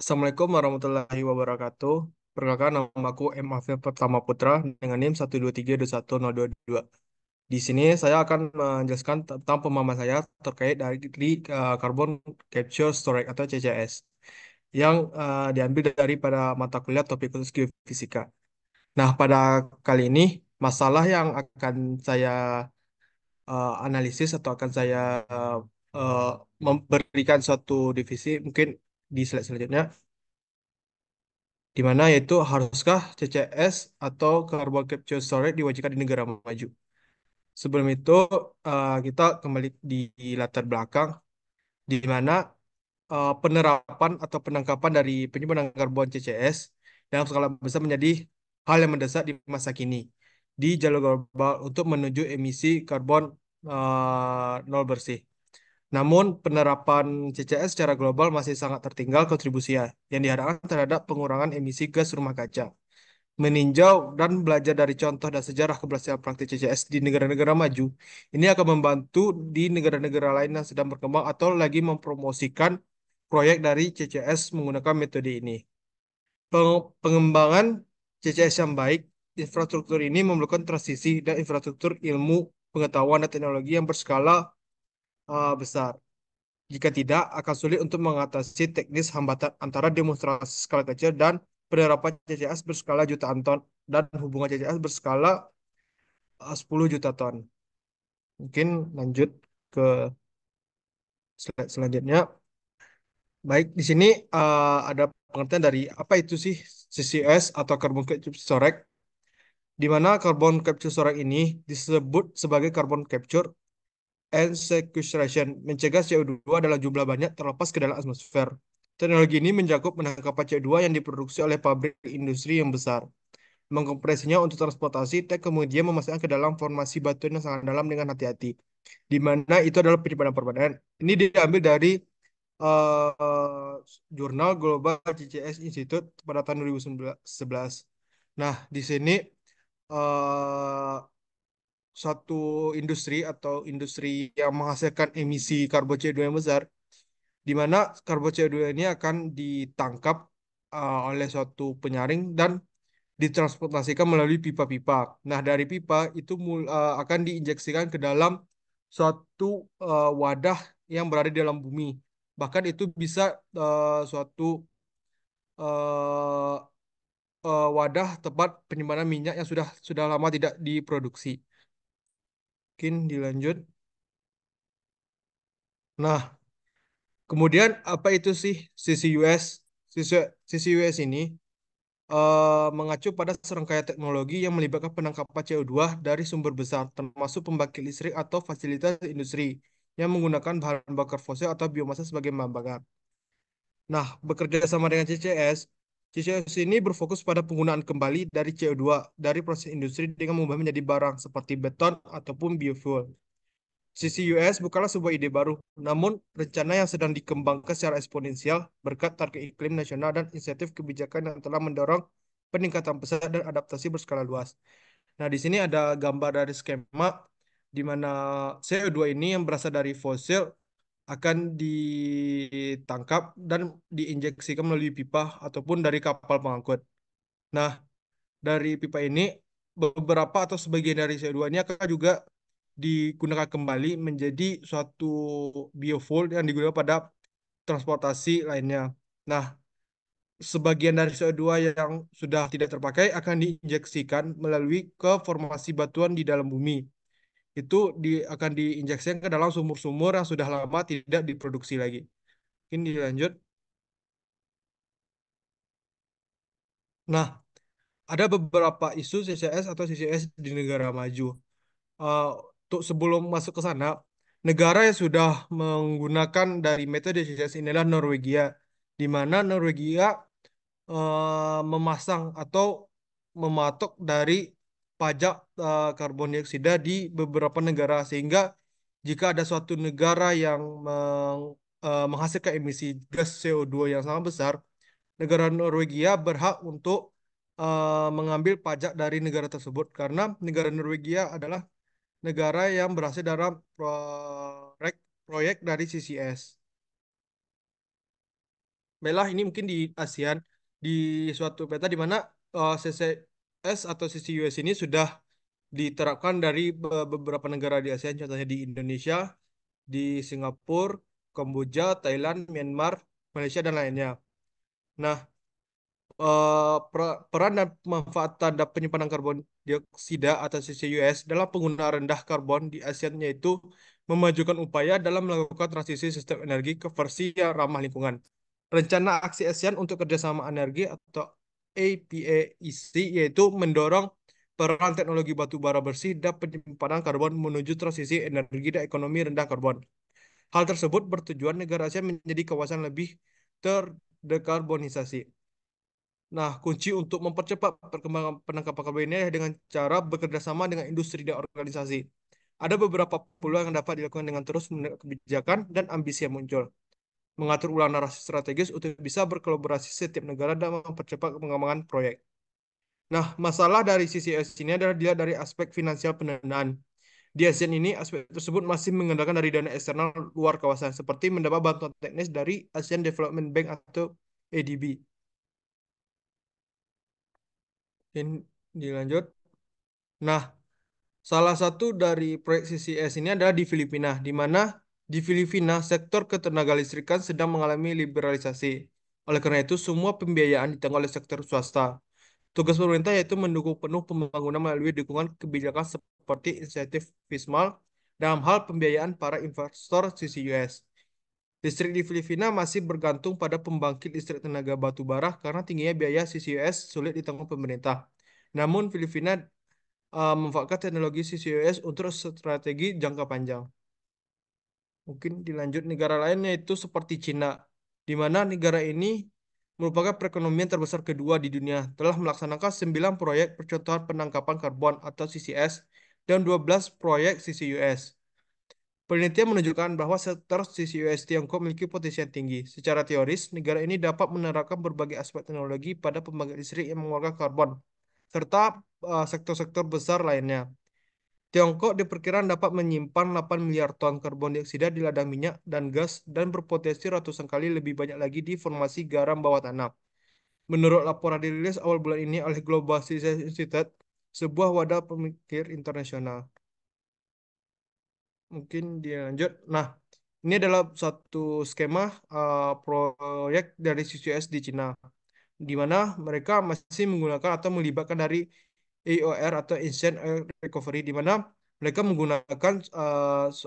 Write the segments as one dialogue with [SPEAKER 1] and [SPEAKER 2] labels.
[SPEAKER 1] Assalamualaikum warahmatullahi wabarakatuh. Perkenalkan nama aku M. Afif Pertama Putra dengan NIM 123210222. Di sini saya akan menjelaskan tentang pemahaman saya terkait dari Carbon Capture Storage atau CCS yang diambil pada mata kuliah topik khusus geofisika. Nah, pada kali ini masalah yang akan saya analisis atau akan saya uh, memberikan suatu divisi mungkin di slide selanjutnya di mana yaitu haruskah CCS atau carbon capture storage diwajibkan di negara maju. Sebelum itu kita kembali di latar belakang di mana penerapan atau penangkapan dari penyimpanan karbon CCS dalam skala besar menjadi hal yang mendesak di masa kini di jalur global untuk menuju emisi karbon nol bersih. Namun, penerapan CCS secara global masih sangat tertinggal kontribusinya yang diharapkan terhadap pengurangan emisi gas rumah kaca. Meninjau dan belajar dari contoh dan sejarah keberhasilan praktik CCS di negara-negara maju, ini akan membantu di negara-negara lain yang sedang berkembang atau lagi mempromosikan proyek dari CCS menggunakan metode ini. Pengembangan CCS yang baik, infrastruktur ini memerlukan transisi dan infrastruktur ilmu, pengetahuan, dan teknologi yang berskala besar. Jika tidak, akan sulit untuk mengatasi teknis hambatan antara demonstrasi skala kecil dan penerapan CCS berskala jutaan ton dan hubungan CCS berskala 10 juta ton. Mungkin lanjut ke slide selanjutnya. Baik, di sini ada pengertian dari apa itu sih CCS atau carbon capture storage, di mana carbon capture storage ini disebut sebagai carbon capture and sequestration, mencegah CO2 dalam jumlah banyak terlepas ke dalam atmosfer. Teknologi ini mencakup penangkapan CO2 yang diproduksi oleh pabrik industri yang besar, mengkompresinya untuk transportasi, dan kemudian memasukkan ke dalam formasi batuan yang sangat dalam dengan hati-hati, di mana itu adalah penyimpanan permanen. Ini diambil dari jurnal Global CCS Institute pada tahun 2011. Nah, di sini eh, suatu industri atau industri yang menghasilkan emisi karbon CO2 yang besar, di mana karbon CO2 ini akan ditangkap oleh suatu penyaring dan ditransportasikan melalui pipa-pipa. Nah, dari pipa itu akan diinjeksikan ke dalam suatu wadah yang berada di dalam bumi. Bahkan itu bisa suatu eh, wadah tempat penyimpanan minyak yang sudah lama tidak diproduksi. Mungkin dilanjut. Nah, kemudian apa itu sih CCUS? CCUS ini mengacu pada serangkaian teknologi yang melibatkan penangkapan CO2 dari sumber besar, termasuk pembangkit listrik atau fasilitas industri yang menggunakan bahan bakar fosil atau biomasa sebagai bahan bakar. Nah, bekerja sama dengan CCS, CCS ini berfokus pada penggunaan kembali dari CO2 dari proses industri dengan mengubah menjadi barang seperti beton ataupun biofuel. CCUS bukanlah sebuah ide baru, namun rencana yang sedang dikembangkan secara eksponensial berkat target iklim nasional dan insentif kebijakan yang telah mendorong peningkatan pesat dan adaptasi berskala luas. Nah, di sini ada gambar dari skema di mana CO2 ini yang berasal dari fosil akan ditangkap dan diinjeksikan melalui pipa ataupun dari kapal pengangkut. Nah, dari pipa ini beberapa atau sebagian dari CO2 ini akan juga digunakan kembali menjadi suatu biofuel yang digunakan pada transportasi lainnya. Nah, sebagian dari CO2 yang sudah tidak terpakai akan diinjeksikan melalui ke formasi batuan di dalam bumi. Itu akan diinjeksikan ke dalam sumur-sumur yang sudah lama tidak diproduksi lagi. Ini dilanjut. Nah, ada beberapa isu CCS atau CCS di negara maju. eh, untuk sebelum masuk ke sana, negara yang sudah menggunakan dari metode CCS ini adalah Norwegia, di mana Norwegia memasang atau mematok dari pajak karbon dioksida di beberapa negara, sehingga jika ada suatu negara yang menghasilkan emisi gas CO2 yang sangat besar, negara Norwegia berhak untuk mengambil pajak dari negara tersebut karena negara Norwegia adalah negara yang berhasil dalam proyek proyek dari CCS. Baiklah, ini mungkin di ASEAN, di suatu peta di mana CCS atau CCUS ini sudah diterapkan dari beberapa negara di ASEAN, contohnya di Indonesia, di Singapura, Kamboja, Thailand, Myanmar, Malaysia, dan lainnya. Nah, peran dan manfaat terhadap penyimpanan karbon dioksida atau CCUS dalam penggunaan rendah karbon di ASEAN yaitu memajukan upaya dalam melakukan transisi sistem energi ke versi yang ramah lingkungan. Rencana Aksi ASEAN untuk Kerjasama Energi atau APAEC yaitu mendorong peran teknologi batu bara bersih dan penyimpanan karbon menuju transisi energi dan ekonomi rendah karbon. Hal tersebut bertujuan negara ASEAN menjadi kawasan lebih terdekarbonisasi. Nah, kunci untuk mempercepat perkembangan penangkapan karbon ini adalah dengan cara bekerja sama dengan industri dan organisasi. Ada beberapa peluang yang dapat dilakukan dengan terus menegakkan kebijakan dan ambisi yang muncul. Mengatur ulang narasi strategis untuk bisa berkolaborasi setiap negara dan mempercepat pengembangan proyek. Nah, masalah dari sisi ASEAN ini adalah dilihat dari aspek finansial pendanaan. Di ASEAN ini, aspek tersebut masih mengandalkan dari dana eksternal luar kawasan, seperti mendapat bantuan teknis dari ASEAN Development Bank atau ADB. Ini dilanjut. Nah, salah satu dari proyek CCS ini adalah di Filipina, di mana di Filipina sektor ketenagalistrikan sedang mengalami liberalisasi. Oleh karena itu, semua pembiayaan ditanggung oleh sektor swasta. Tugas pemerintah yaitu mendukung penuh pembangunan melalui dukungan kebijakan seperti insentif fismal dalam hal pembiayaan para investor CCUS. Listrik di Filipina masih bergantung pada pembangkit listrik tenaga batu bara karena tingginya biaya CCUS sulit ditanggung pemerintah. Namun, Filipina memanfaatkan teknologi CCUS untuk strategi jangka panjang. Mungkin dilanjut negara lain yaitu seperti Cina, di mana negara ini merupakan perekonomian terbesar kedua di dunia, telah melaksanakan 9 proyek percontohan penangkapan karbon atau CCS dan 12 proyek CCUS. Penelitian menunjukkan bahwa sektor CCUS Tiongkok memiliki potensi yang tinggi. Secara teoris, negara ini dapat menerapkan berbagai aspek teknologi pada pembangkit listrik yang mengeluarkan karbon, serta sektor-sektor besar lainnya. Tiongkok diperkirakan dapat menyimpan 8 miliar ton karbon dioksida di ladang minyak dan gas dan berpotensi ratusan kali lebih banyak lagi di formasi garam bawah tanah. Menurut laporan dirilis awal bulan ini oleh Global Citizen Institute, sebuah wadah pemikir internasional. Mungkin dia lanjut. Nah, ini adalah satu skema proyek dari CCS di Cina, di mana mereka masih menggunakan atau melibatkan dari AOR atau Instant Air Recovery, di mana mereka menggunakan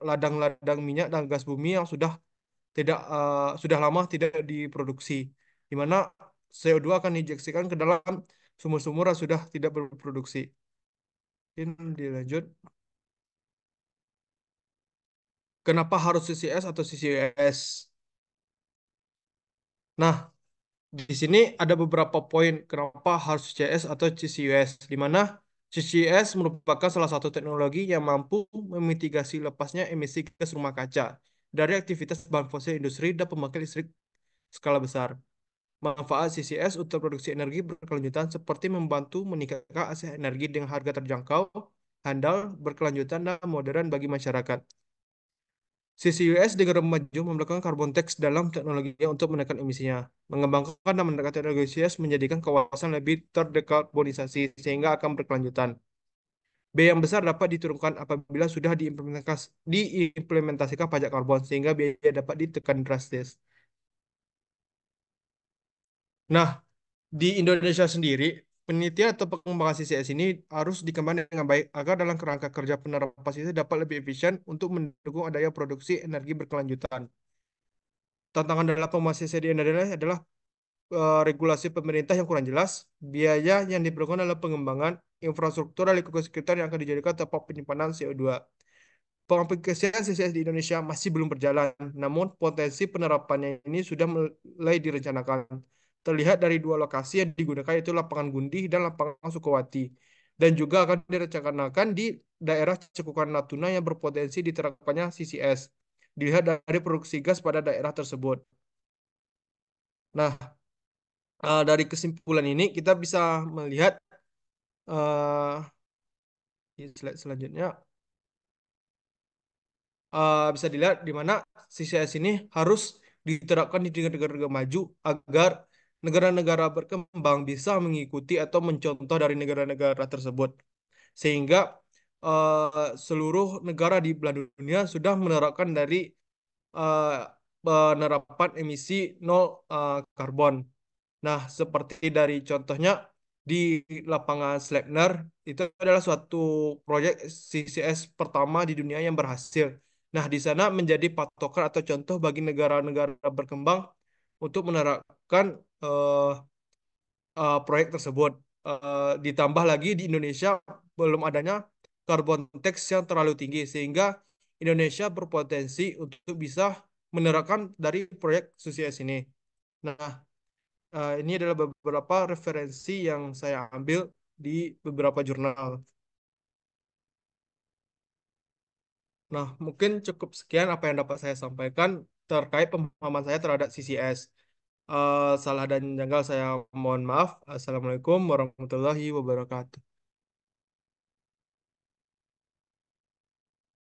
[SPEAKER 1] ladang-ladang minyak dan gas bumi yang sudah lama tidak diproduksi, di mana CO2 akan diinjeksikan ke dalam sumur-sumur yang sudah tidak berproduksi. Ini dilanjut. Kenapa harus CCS atau CCUS? Nah, di sini ada beberapa poin kenapa harus CCS atau CCUS, di mana CCS merupakan salah satu teknologi yang mampu memitigasi lepasnya emisi gas rumah kaca dari aktivitas bahan fosil industri dan pembangkit listrik skala besar. Manfaat CCS untuk produksi energi berkelanjutan seperti membantu meningkatkan akses energi dengan harga terjangkau, handal, berkelanjutan, dan modern bagi masyarakat. CCUS dengan maju melakukan carbon tax dalam teknologinya untuk menekan emisinya. Mengembangkan dan menekan teknologi CCUS menjadikan kawasan lebih terdekarbonisasi sehingga akan berkelanjutan. Biaya yang besar dapat diturunkan apabila sudah diimplementasikan pajak karbon sehingga biaya dapat ditekan drastis. Nah, di Indonesia sendiri, penelitian atau pengembangan CCS ini harus dikembangkan dengan baik agar dalam kerangka kerja penerapan CCS dapat lebih efisien untuk mendukung adanya produksi energi berkelanjutan. Tantangan dalam pengembangan CCS di Indonesia adalah regulasi pemerintah yang kurang jelas, biaya yang diperlukan dalam pengembangan infrastruktur dan lingkungan sekitar yang akan dijadikan tempat penyimpanan CO2. Pengaplikasian CCS di Indonesia masih belum berjalan, namun potensi penerapannya ini sudah mulai direncanakan. Terlihat dari dua lokasi yang digunakan yaitu Lapangan Gundih dan Lapangan Sukowati. Dan juga akan direncanakan di daerah Cekukan Natuna yang berpotensi diterapkannya CCS. Dilihat dari produksi gas pada daerah tersebut. Nah, dari kesimpulan ini kita bisa melihat eh, di slide selanjutnya bisa dilihat di mana CCS ini harus diterapkan di negara-negara maju agar negara-negara berkembang bisa mengikuti atau mencontoh dari negara-negara tersebut. Sehingga seluruh negara di belahan dunia sudah menerapkan dari eh, penerapan emisi nol karbon. Nah, seperti dari contohnya di lapangan Sleipner, itu adalah suatu proyek CCS pertama di dunia yang berhasil. Nah, di sana menjadi patokan atau contoh bagi negara-negara berkembang untuk menerapkan eh, proyek tersebut. Ditambah lagi di Indonesia belum adanya carbon tax yang terlalu tinggi, sehingga Indonesia berpotensi untuk bisa menerapkan dari proyek CCS ini. Nah, ini adalah beberapa referensi yang saya ambil di beberapa jurnal. Nah, mungkin cukup sekian apa yang dapat saya sampaikan terkait pemahaman saya terhadap CCS. Salah dan janggal saya mohon maaf. Assalamualaikum warahmatullahi wabarakatuh.